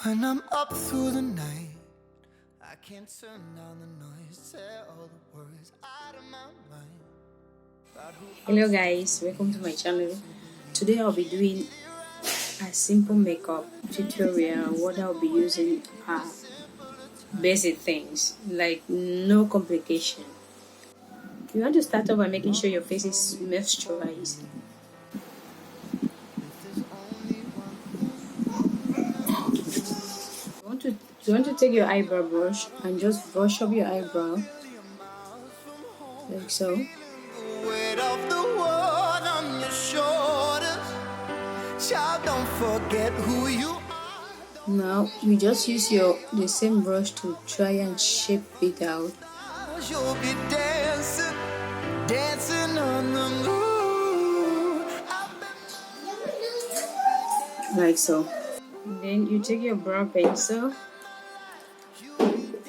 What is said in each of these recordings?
When I'm up through the night, I can't turn down the noise, say all the words out of my mind. Hello guys, welcome to my channel. Today I'll be doing a simple makeup tutorial. What I'll be using are basic things, like no complication. You want to start off by making sure your face is moisturized. You want to take your eyebrow brush and just brush up your eyebrow like so. Weight of the world on your shoulders. Child, don't forget who you are. Now you just use the same brush to try and shape it out. You'll be dancing, dancing on the moon. Like so. Then you take your brow pencil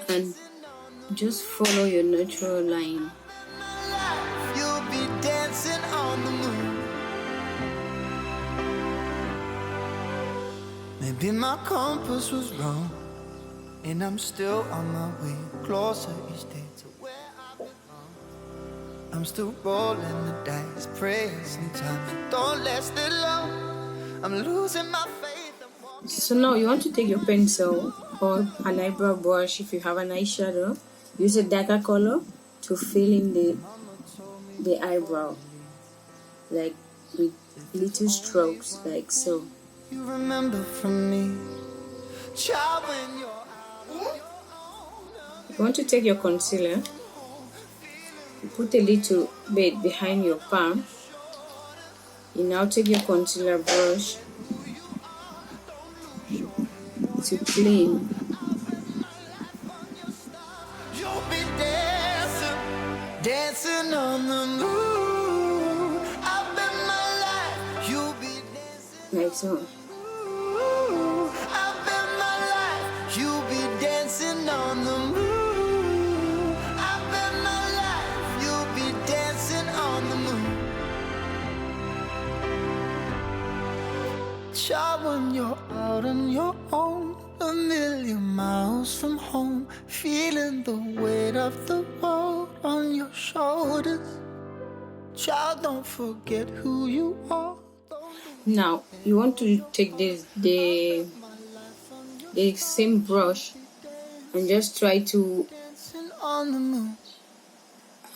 and just follow your natural line. You'll be dancing on the moon. Maybe my compass was wrong, and I'm still on my way closer each day to where I belong. I'm still rolling the dice, praying sometimes it don't last that long. I'm losing my faith. So now you want to take your pencil or an eyebrow brush. If you have an eyeshadow, use a darker color to fill in the eyebrow, like with little strokes, like so. You remember from me, child, when you're out on your own. You want to take your concealer, you put a little bit behind your palm. You now take your concealer brush to clean. You'll be dancing, dancing on the moon. I bet my life you'll be dancing. Like so. I bet my life you'll be dancing on the moon. I bet my life you'll be dancing on the moon. Child, when you're out on your own, a million miles from home, feeling the weight of the world on your shoulders. Child, don't forget who you are. Now you want to take the same brush and just try to On the moon,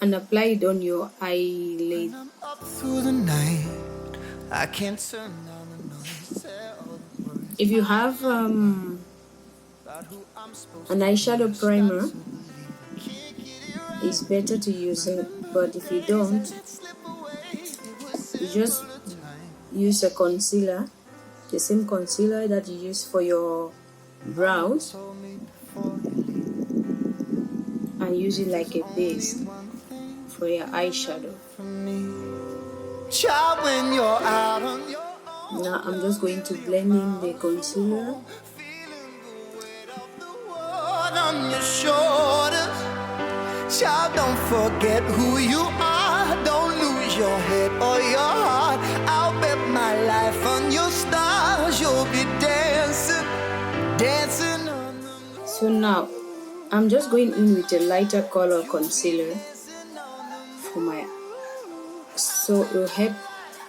and apply it on your eyelid. I'm up through the night. I can't turn down the noise. Say all the words If you have about who I'm supposed an eyeshadow primer, it's better to use it, but if you don't, you just use a concealer, the same concealer that you use for your brows, and use it like a base for your eyeshadow. Child, when you're out on your own, Now I'm just going to blend in the concealer. feeling the weight of the world on your shoulders. Child, don't forget who you are. Don't lose your head or your heart. I'll bet my life on your stars. You'll be dancing, dancing on the moon. So now I'm just going in with a lighter color concealer for my, so it will help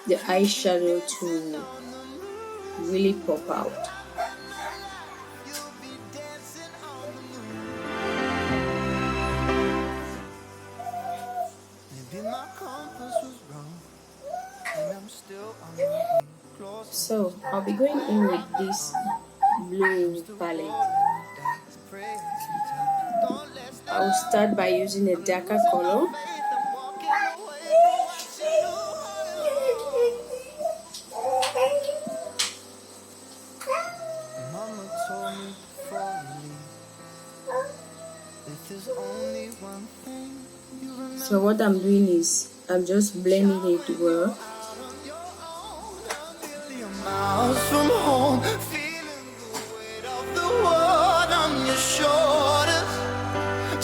the eyeshadow to really pop out. Maybe my compass was wrong, and I'm still on my way closer. So I'll be going in with this blue palette. I'll start by using a darker color. Mama told me before you leave, if there's only one thing you remember. So what I'm doing is I'm just blending it well. Miles from home, feeling the weight of the world on your shoulders.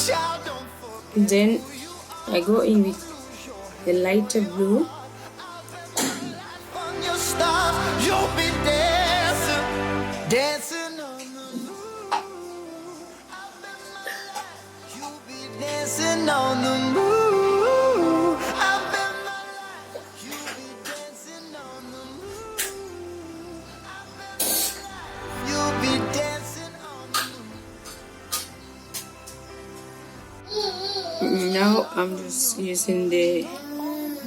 Child, don't forget Then I go in with the lighter blue. on your stars. You'll be dancing, dancing on the dancing on the moon. I bet my life you'll be dancing on the moon. I bet my life you'll be dancing on the moon. Now I'm just using the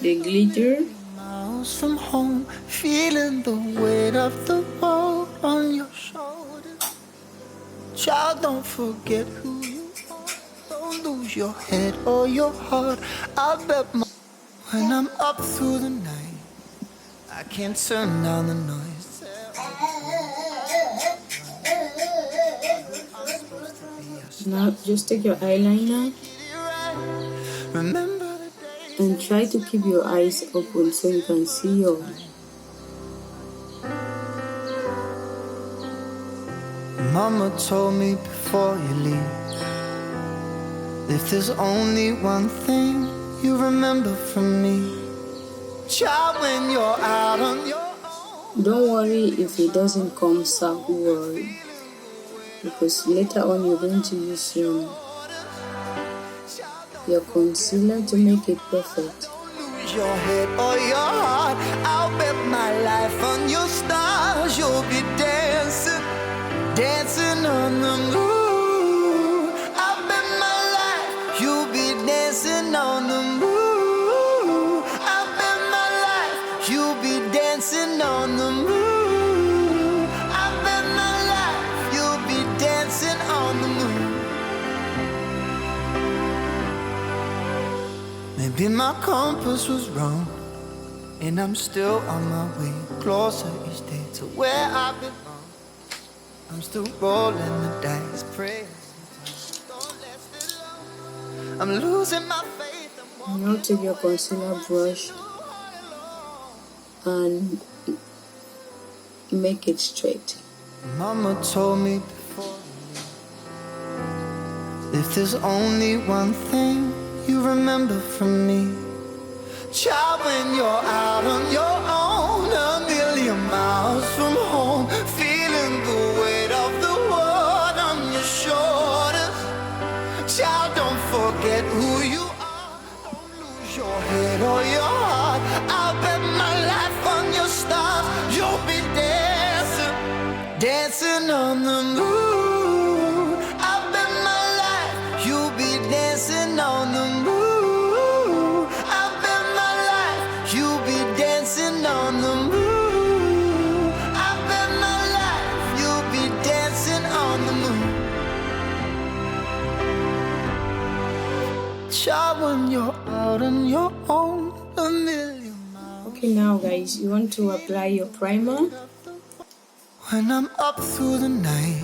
glitter. Miles from home, feeling the weight of the world on your shoulders. Child, don't forget who you are. Don't lose your head or your heart. I bet my when I'm up through the night, I can't turn down the noise. Now just take your eyeliner Remember the day and try to keep your eyes open so you can see your Mama told me before you leave, if there's only one thing you remember from me, child, when you're out on your own. Don't worry if it doesn't come out well, because later on you're going to use your concealer to make it perfect. Lose your head or your heart. I'll bet my life on your stars. You'll be dancing, dancing on the moon. I'll bet my life you'll be dancing on the moon. I'll bet my life you'll be dancing on the moon. I bet my life you'll be dancing on the moon. Maybe my compass was wrong, and I'm still on my way closer each day to where I belong. I'm still rolling the dice, praying don't last it long. I'm losing my faith. Now take your concealer brush and make it straight. Mama told me before, if there's only one thing you remember from me, child, when you're out on your own, a million miles from home, feeling the weight of the world on your shoulders. Child, don't forget who you are. Don't lose your head or your heart. I'll bet my life on your stars. You'll be dancing, dancing on the moon. I'll bet my life you'll be dancing on the moon. I'll bet my life you'll be dancing on the moon. I bet my life you'll be dancing on the moon. Child, when you're out on your own, a million miles. Okay, now guys, you want to apply your primer. When I'm up through the night,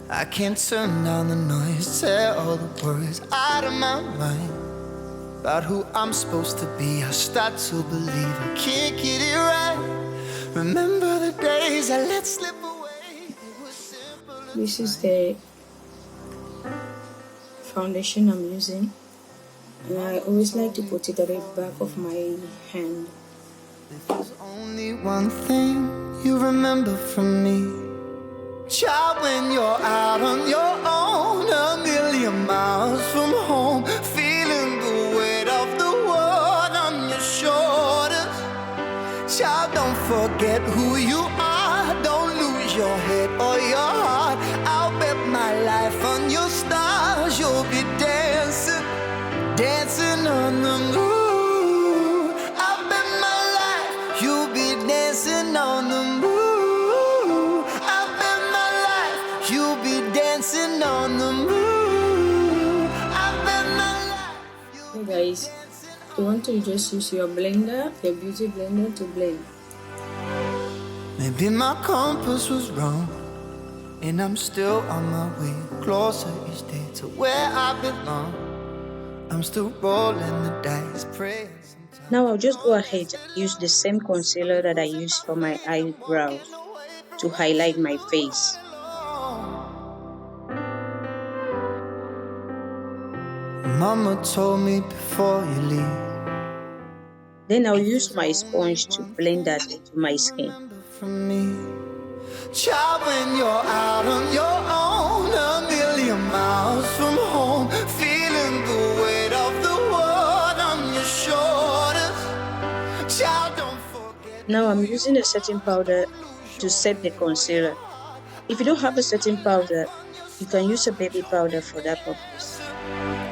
I can't turn down the noise. Tear all the worries out of my mind about who I'm supposed to be. I start to believe I can't get it right. Remember the days I let slip away. It was simple. This is the foundation I'm using, and I always like to put it at the back of my hand. If there's only one thing you remember from me, child, when you're out on your own, a million miles from home, feeling the weight of the world on your shoulders. Child, don't forget who you are. Don't lose your head or your heart. I'll bet my life on your stars. You'll be dancing, dancing on the moon. I'll bet my life you'll be dancing on the moon. I'll bet my life you'll be dancing on the moon. I bet my life you'll Hey guys, you want to just use your blender, your beauty blender, to blend. Maybe my compass was wrong, and I'm still on my way closer each day to where I belong. I'm still rolling the dice, praying sometimes. Now I'll just go ahead and use the same concealer that I used for my eyebrows to highlight my face. Mama told me before you leave, Then I'll use my sponge to blend that into my skin. remember from me, child, when you're out on your own, a million miles from home, feeling the Now I'm using a setting powder to set the concealer. If you don't have a setting powder, you can use a baby powder for that purpose.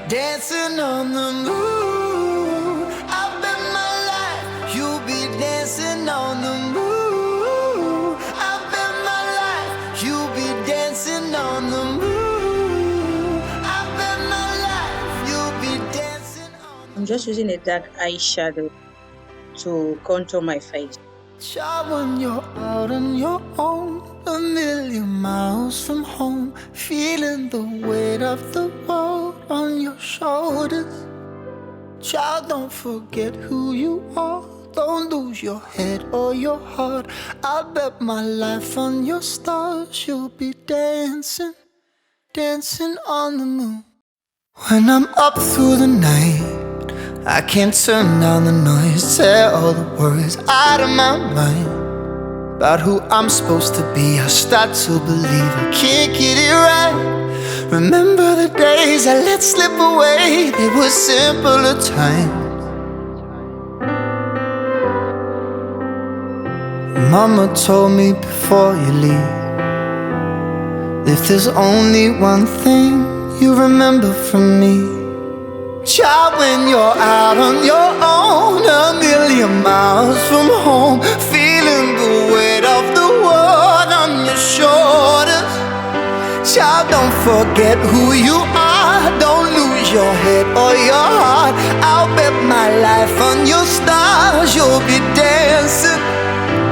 Dancing on the moon, I bet my life you'll be dancing on the moon. I bet my life you'll be dancing on the moon. I bet my life you'll be dancing on. I'm just using a dark eyeshadow to contour my face. Child, when you're out on your own, a million miles from home, feeling the weight of the world on your shoulders. Child, don't forget who you are. Don't lose your head or your heart. I bet my life on your stars. You'll be dancing, dancing on the moon. When I'm up through the night, I can't turn down the noise. Tear all the worries out of my mind about who I'm supposed to be. I start to believe I can't get it right. Remember the days I let slip away. They were simpler times. Mama told me before you leave, if there's only one thing you remember from me, child, when you're out on your own, a million miles from home, feeling the weight of the world on your shoulders. Child, don't forget who you are. Don't lose your head or your heart. I'll bet my life on your stars. You'll be dancing,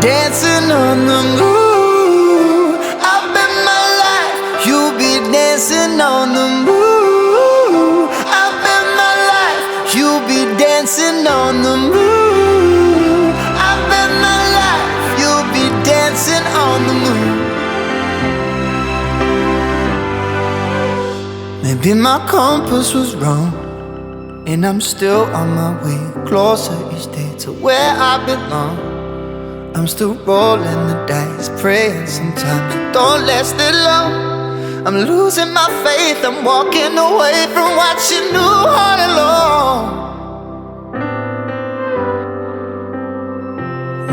dancing on the moon. I'll bet my life you'll be dancing on the moon. I'll bet my life you'll be dancing on the moon. I bet my life you'll be dancing on the moon. Maybe my compass was wrong, and I'm still on my way closer each day to where I belong. I'm still rolling the dice, praying sometimes it don't last that long. I'm losing my faith, I'm walking away from what you knew all along.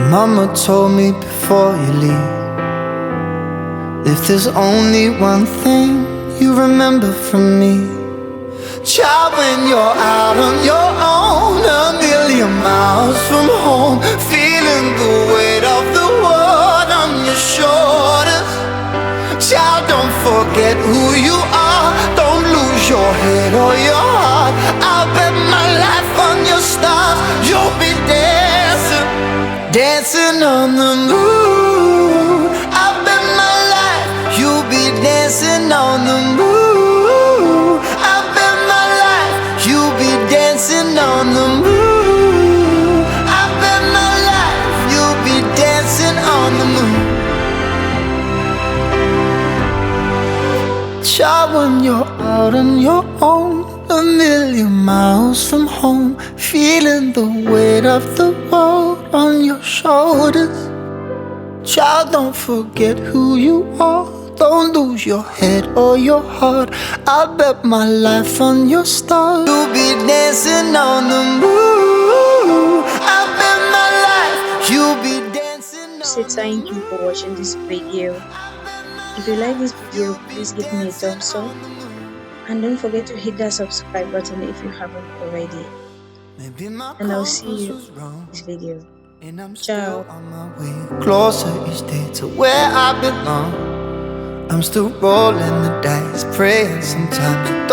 Mama told me before you leave, if there's only one thing you remember from me, child, when you're out on your own, a million miles from home, feeling the weight of the world on your shoulders. Child, don't forget who you are. Don't lose your head or your heart. I'll bet my life on your stars. You'll be dancing, dancing on the moon. I'll bet my life you'll be dancing on the moon. I'll bet my life you'll be dancing on the moon. I bet my life you'll be dancing on the moon. Child, when you're out on your own, a million miles from home, feeling the weight of the world on your shoulders. Child, don't forget who you are. Don't lose your head or your heart. I bet my life on your stars. You'll be dancing on the moon. I bet my life you'll be dancing on. Say thank you for watching this video. If you like this video, please give me a thumbs up, and don't forget to hit that subscribe button if you haven't already. And I'll see you in this video. And I'm Ciao. still on my way closer each day to where I belong. I'm still rolling the dice, praying sometimes it don't